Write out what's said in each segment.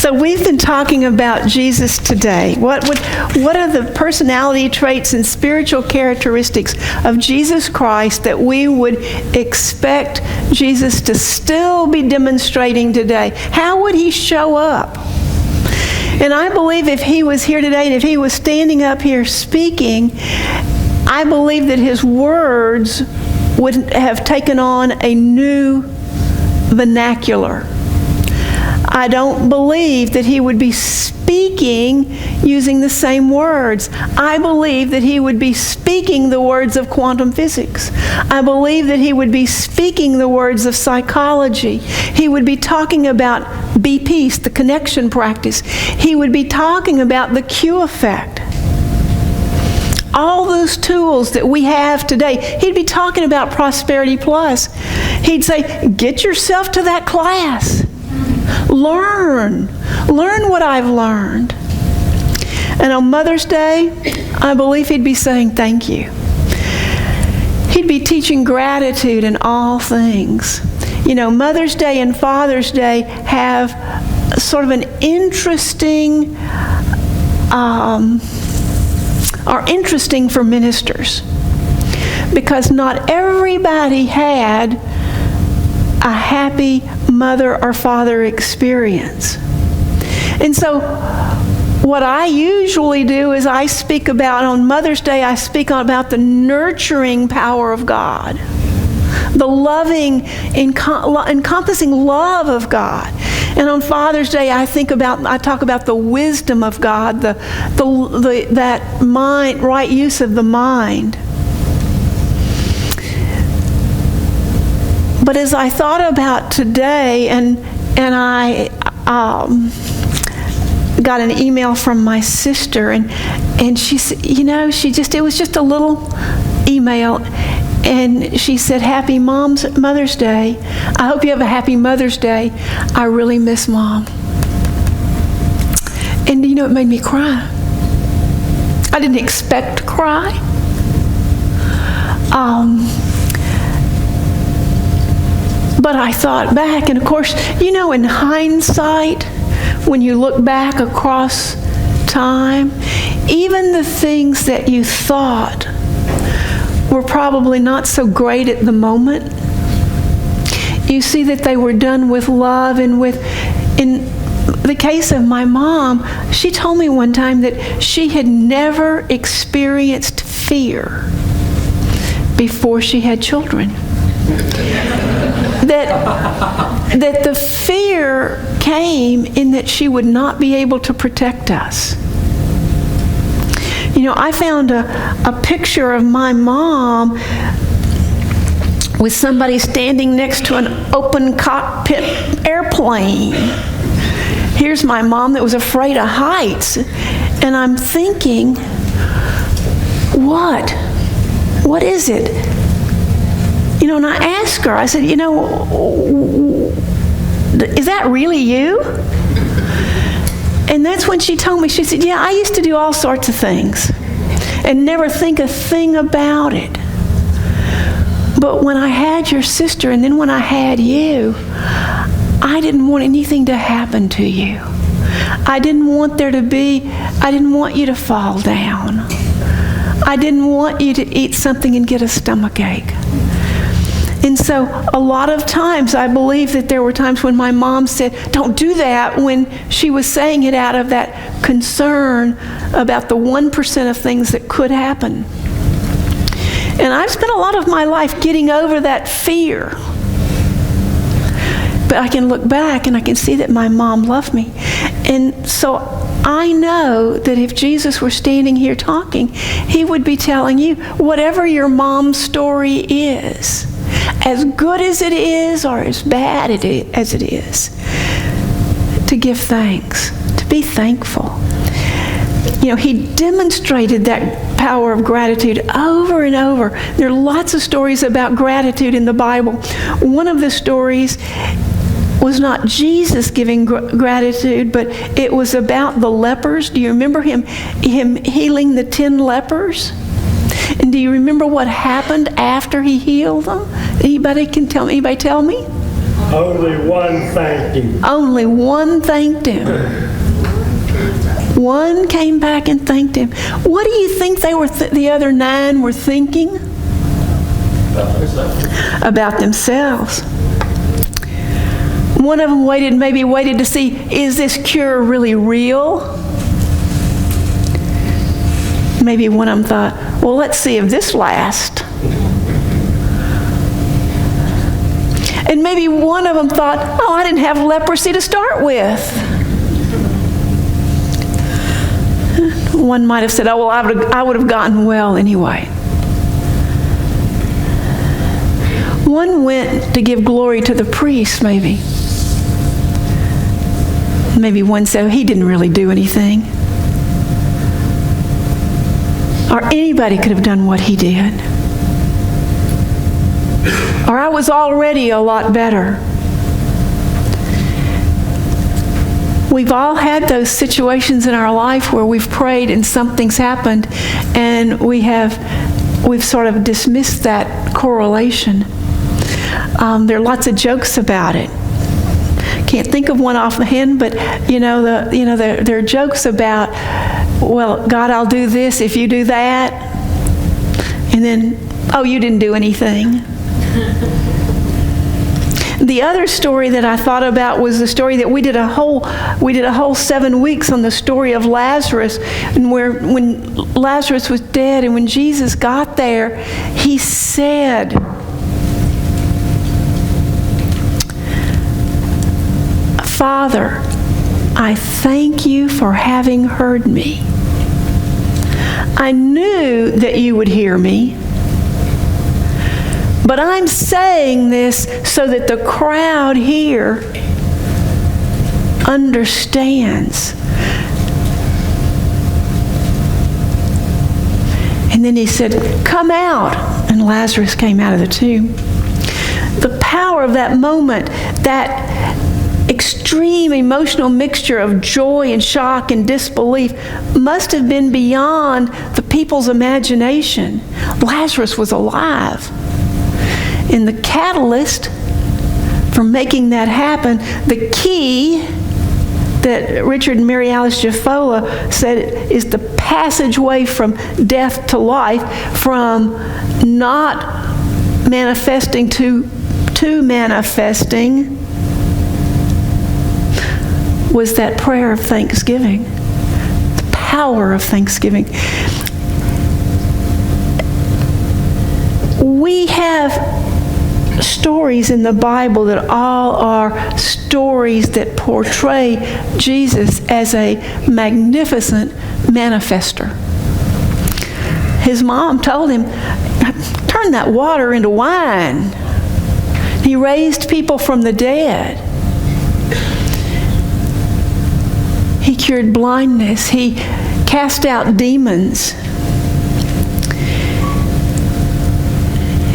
So we've been talking about Jesus today. What are the personality traits and spiritual characteristics of Jesus Christ that we would expect Jesus to still be demonstrating today? How would he show up? And I believe if he was here today and if he was standing up here speaking, I believe that his words would have taken on a new vernacular. I don't believe that he would be speaking using the same words. I believe that he would be speaking the words of quantum physics. I believe that he would be speaking the words of psychology. He would be talking about be peace, the connection practice. He would be talking about the Q effect. All those tools that we have today. He'd be talking about Prosperity Plus. He'd say, get yourself to that class. Learn what I've learned. And on Mother's Day, I believe he'd be saying thank you. He'd be teaching gratitude in all things. You know, Mother's Day and Father's Day have sort of an interesting, are interesting for ministers, because not everybody had a happy mother or father experience. And so what I usually do is I speak about, on Mother's Day, I speak about the nurturing power of God, the loving, encompassing love of God. And on Father's Day, I talk about the wisdom of God, that mind, right use of the mind. But as I thought about today, and I got an email from my sister, and she said, it was just a little email, and she said, "Happy Mother's Day. I hope you have a happy Mother's Day. I really miss Mom." And it made me cry. I didn't expect to cry. But I thought back, and of course, in hindsight, when you look back across time, even the things that you thought were probably not so great at the moment, you see that they were done with love. And in the case of my mom, she told me one time that she had never experienced fear before she had children. That the fear came in that she would not be able to protect us. I found a picture of my mom with somebody standing next to an open cockpit airplane. Here's my mom that was afraid of heights. And I'm thinking, what is it? And I asked her, I said, is that really you? And that's when she told me, she said, yeah, I used to do all sorts of things and never think a thing about it. But when I had your sister, and then when I had you, I didn't want anything to happen to you. I didn't want you to fall down. I didn't want you to eat something and get a stomachache. And so a lot of times I believe that there were times when my mom said, don't do that, when she was saying it out of that concern about the 1% of things that could happen. And I've spent a lot of my life getting over that fear. But I can look back and I can see that my mom loved me. And so I know that if Jesus were standing here talking, he would be telling you, whatever your mom's story is, as good as it is or as bad as it is, to give thanks, to be thankful. He demonstrated that power of gratitude over and over. There are lots of stories about gratitude in the Bible. One of the stories was not Jesus giving gratitude, but it was about the lepers. Do you remember him healing the 10 lepers? And do you remember what happened after he healed them? Anybody tell me? Only one thanked him. Only one thanked him. One came back and thanked him. What do you think they were? The other 9 were thinking? About themselves. One of them maybe waited to see, is this cure really real? Maybe one of them thought, well, let's see if this lasts. And maybe one of them thought, oh, I didn't have leprosy to start with. One might have said, oh, well, I would have gotten well anyway. One went to give glory to the priest, maybe. Maybe one said, he didn't really do anything. Or anybody could have done what he did. Or I was already a lot better. We've all had those situations in our life where we've prayed and something's happened and we've sort of dismissed that correlation. There are lots of jokes about it. Can't think of one offhand, but there are jokes about, well, God, I'll do this if you do that, and then, oh, you didn't do anything. The other story that I thought about was the story that we did a whole 7 weeks on the story of Lazarus, and when Lazarus was dead, and when Jesus got there, he said, Father, I thank you for having heard me. I knew that you would hear me, but I'm saying this so that the crowd here understands. And then he said, come out. And Lazarus came out of the tomb. The power of that moment, that extreme emotional mixture of joy and shock and disbelief must have been beyond the people's imagination. Lazarus was alive. And the catalyst for making that happen, the key that Richard and Mary Alice Jaffola said is the passageway from death to life, from not manifesting to manifesting, was that prayer of thanksgiving, the power of thanksgiving. We have stories in the Bible that all are stories that portray Jesus as a magnificent manifester. His mom told him, turn that water into wine. He raised people from the dead. He cured blindness. He cast out demons.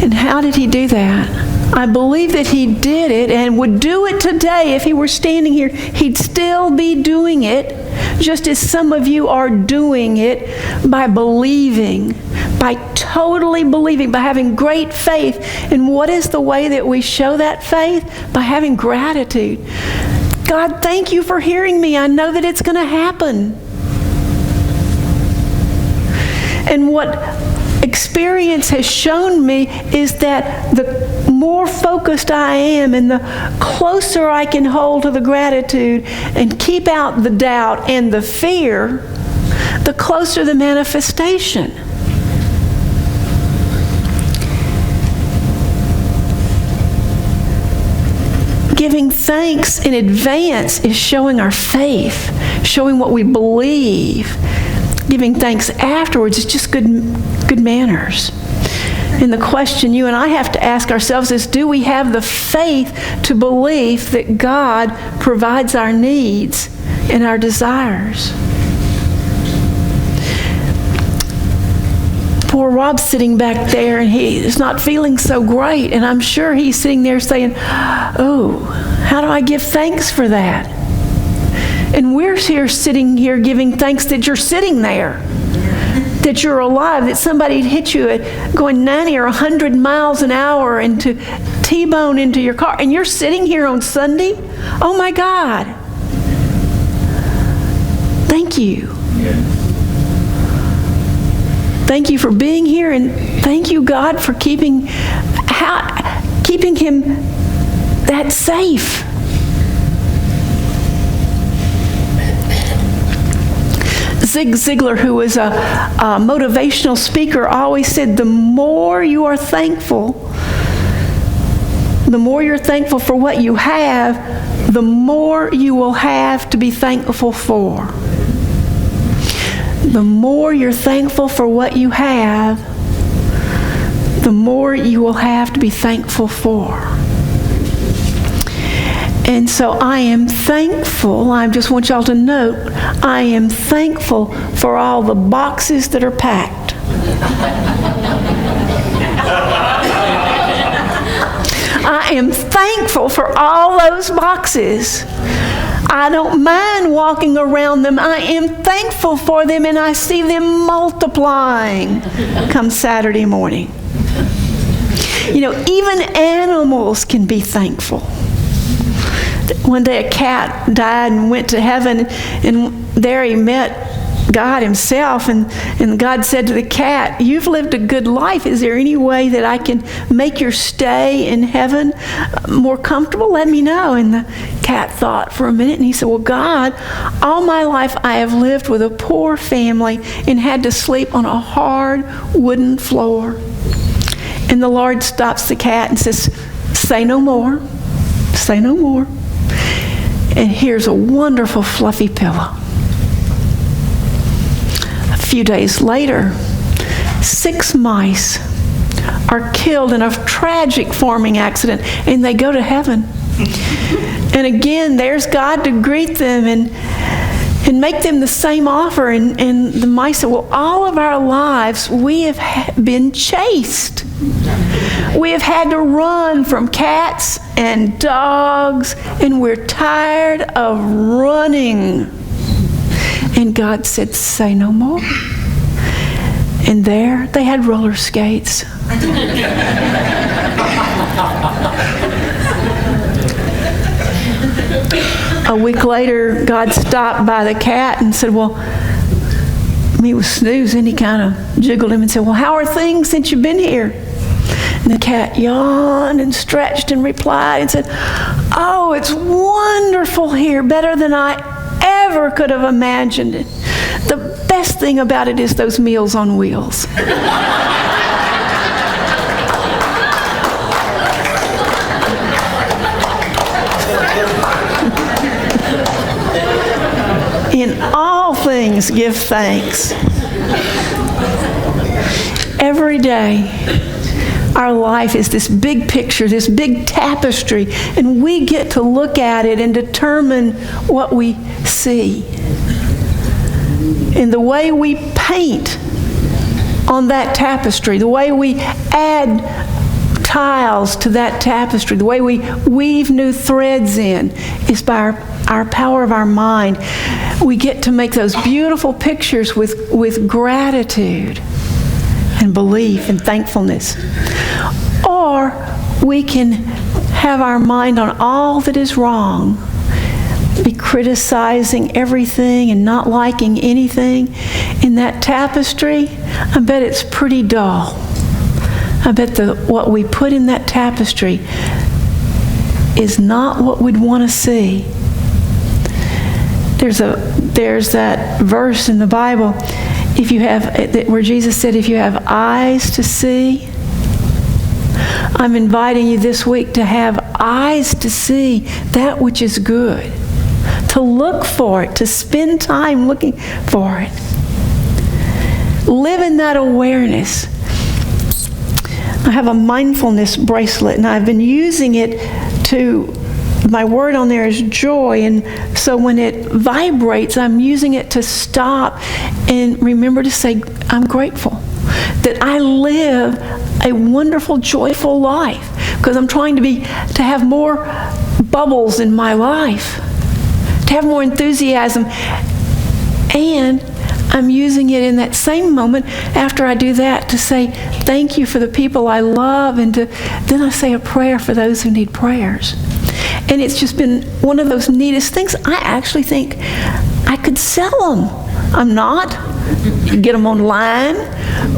And how did he do that? I believe that he did it and would do it today if he were standing here. He'd still be doing it, just as some of you are doing it, by believing, by totally believing, by having great faith. And what is the way that we show that faith? By having gratitude. God, thank you for hearing me. I know that it's going to happen. And what experience has shown me is that the more focused I am and the closer I can hold to the gratitude and keep out the doubt and the fear, the closer the manifestation. Giving thanks in advance is showing our faith, showing what we believe. Giving thanks afterwards is just good manners. And the question you and I have to ask ourselves is, do we have the faith to believe that God provides our needs and our desires? Poor Rob's sitting back there and he is not feeling so great. And I'm sure he's sitting there saying, oh, how do I give thanks for that? And we're sitting here giving thanks that you're sitting there. that you're alive, that somebody hit you at going 90 or 100 miles an hour into T-bone into your car, and you're sitting here on Sunday? Oh my God. Thank you. Thank you for being here, and thank you, God, for keeping him that safe. Zig Ziglar, who was a motivational speaker, always said, the more you are thankful, the more you're thankful for what you have, the more you will have to be thankful for. The more you're thankful for what you have, the more you will have to be thankful for. And so I am thankful, I just want y'all to note, I am thankful for all the boxes that are packed. I am thankful for all those boxes. I don't mind walking around them. I am thankful for them, and I see them multiplying come Saturday morning. You know, even animals can be thankful. One day a cat died and went to heaven, and there he met God himself, and God said to the cat, you've lived a good life. Is there any way that I can make your stay in heaven more comfortable? Let me know. And the cat thought for a minute, and he said, well, God, all my life I have lived with a poor family and had to sleep on a hard wooden floor. And the Lord stops the cat and says, say no more. Say no more. And here's a wonderful fluffy pillow. A few days later, 6 mice are killed in a tragic farming accident, and they go to heaven. And again, there's God to greet them and make them the same offer. And the mice said, well, all of our lives we have been chased. We have had to run from cats and dogs, and we're tired of running. And God said, say no more. And there they had roller skates. A week later, God stopped by the cat and said, well, he was snoozing. He kind of jiggled him and said, well, how are things since you've been here? And the cat yawned and stretched and replied and said, oh, it's wonderful here, better than I ever could have imagined it. The best thing about it is those Meals on Wheels. In all things, give thanks. Every day, our life is this big picture, this big tapestry, and we get to look at it and determine what we see. And the way we paint on that tapestry, the way we add tiles to that tapestry, the way we weave new threads in, is by our power of our mind. We get to make those beautiful pictures with gratitude and belief and thankfulness. Or we can have our mind on all that is wrong, be criticizing everything and not liking anything. In that tapestry, I bet it's pretty dull. I bet what we put in that tapestry is not what we'd want to see. There's that verse in the Bible, if you have, where Jesus said, if you have eyes to see. I'm inviting you this week to have eyes to see that which is good, to look for it, to spend time looking for it. Live in that awareness. I have a mindfulness bracelet, and I've been using it my word on there is joy, and so when it vibrates, I'm using it to stop and remember to say, I'm grateful that I live a wonderful, joyful life, because I'm trying to have more bubbles in my life, to have more enthusiasm, and I'm using it in that same moment after I do that to say thank you for the people I love, and then I say a prayer for those who need prayers. And it's just been one of those neatest things. I actually think I could sell them. I'm not. Get them online.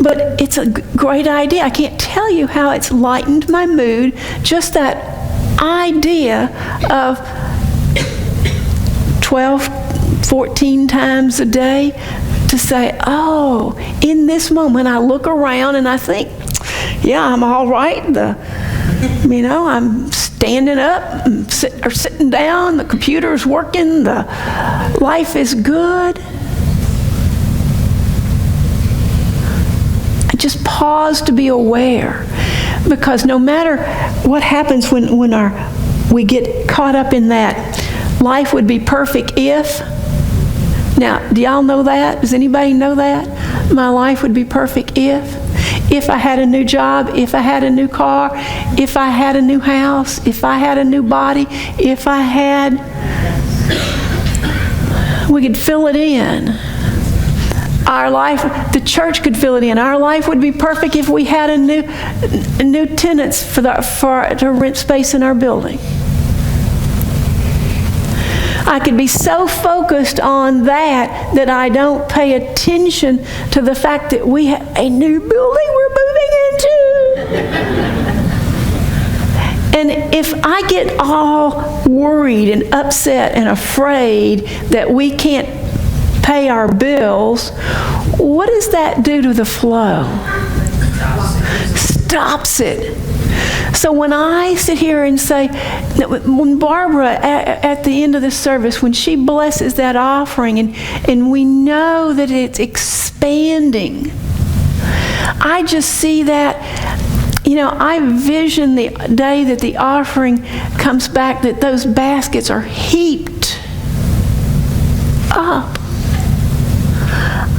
But it's a great idea. I can't tell you how it's lightened my mood, just that idea of 12, 14 times a day to say, oh, in this moment I look around and I think, yeah, I'm all right. I'm standing up or sitting down, the computer's working, the life is good. I just pause to be aware, because no matter what happens when we get caught up in that, life would be perfect if. Now, do y'all know that? Does anybody know that? My life would be perfect if I had a new job, if I had a new car, if I had a new house, if I had a new body, if I had, we could fill it in. Our life, the church could fill it in. Our life would be perfect if we had a new tenants to rent space in our building. I could be so focused on that I don't pay attention to the fact that we have a new building we're moving into. And if I get all worried and upset and afraid that we can't pay our bills, what does that do to the flow? Stops it. So when I sit here and say, when Barbara, at the end of the service, when she blesses that offering and we know that it's expanding, I just see that, I vision the day that the offering comes back, that those baskets are heaped up.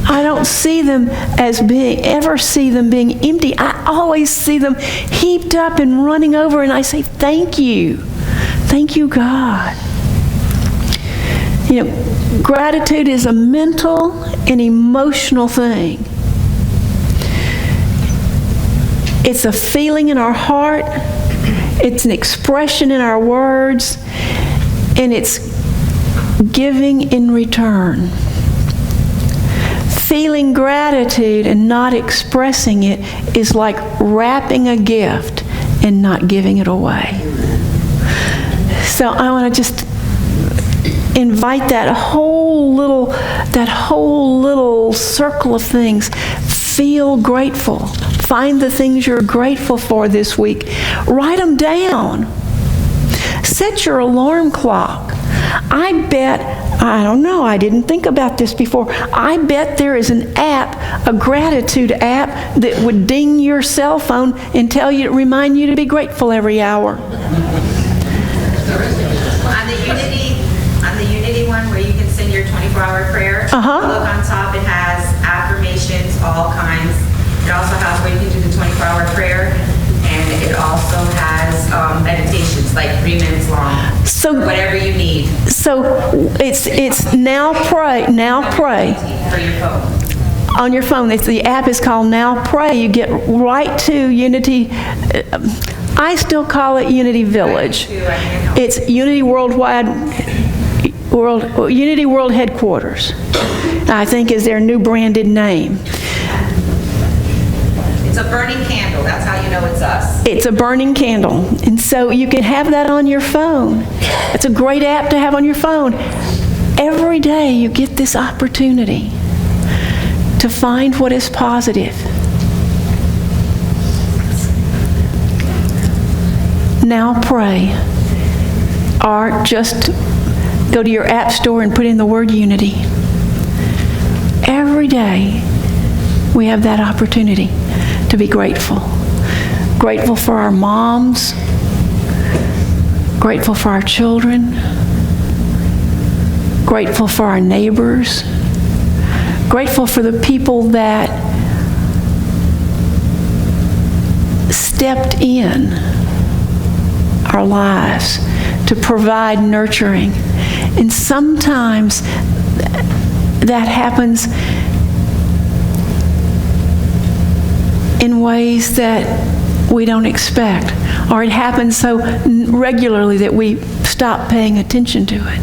I don't see them ever see them being empty. I always see them heaped up and running over, and I say, thank you. Thank you, God. Gratitude is a mental and emotional thing. It's a feeling in our heart. It's an expression in our words, and it's giving in return. Feeling gratitude and not expressing it is like wrapping a gift and not giving it away. So I want to just invite that whole little circle of things. Feel grateful. Find the things you're grateful for this week. Write them down. Set your alarm clock. I don't know, I didn't think about this before. I bet there is an app, a gratitude app, that would ding your cell phone and remind you to be grateful every hour. On the Unity one, where you can send your 24-hour prayer, look on top, it has affirmations, all kinds. It also has where you can do the 24-hour prayer, and it also has meditations, like 3 minutes long. So whatever you need. So it's Now Pray. For your phone. On your phone. The app is called Now Pray. You get right to Unity. I still call it Unity Village. It's Unity Unity World Headquarters, I think, is their new branded name. It's a burning candle. That's how you know it's us. It's a burning candle. And so you can have that on your phone. It's a great app to have on your phone. Every day you get this opportunity to find what is positive. Now Pray. Or just go to your app store and put in the word Unity. Every day we have that opportunity to be grateful. Grateful for our moms, grateful for our children, grateful for our neighbors, grateful for the people that stepped in our lives to provide nurturing. And sometimes that happens in ways that we don't expect, or it happens so regularly that we stop paying attention to it.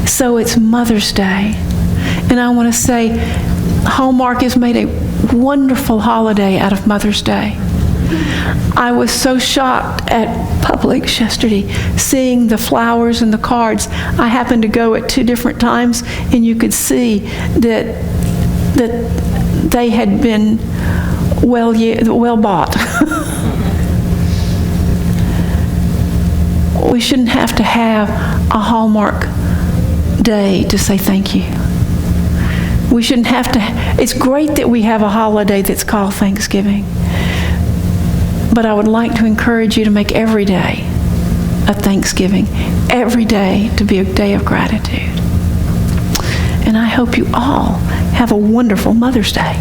So it's Mother's Day, and I want to say Hallmark has made a wonderful holiday out of Mother's Day. I was so shocked at Publix yesterday, seeing the flowers and the cards. I happened to go at 2 different times, and you could see that they had been well bought. We shouldn't have to have a Hallmark day to say thank you. We shouldn't have to. It's great that we have a holiday that's called Thanksgiving. But I would like to encourage you to make every day a Thanksgiving, every day to be a day of gratitude. And I hope you all have a wonderful Mother's Day.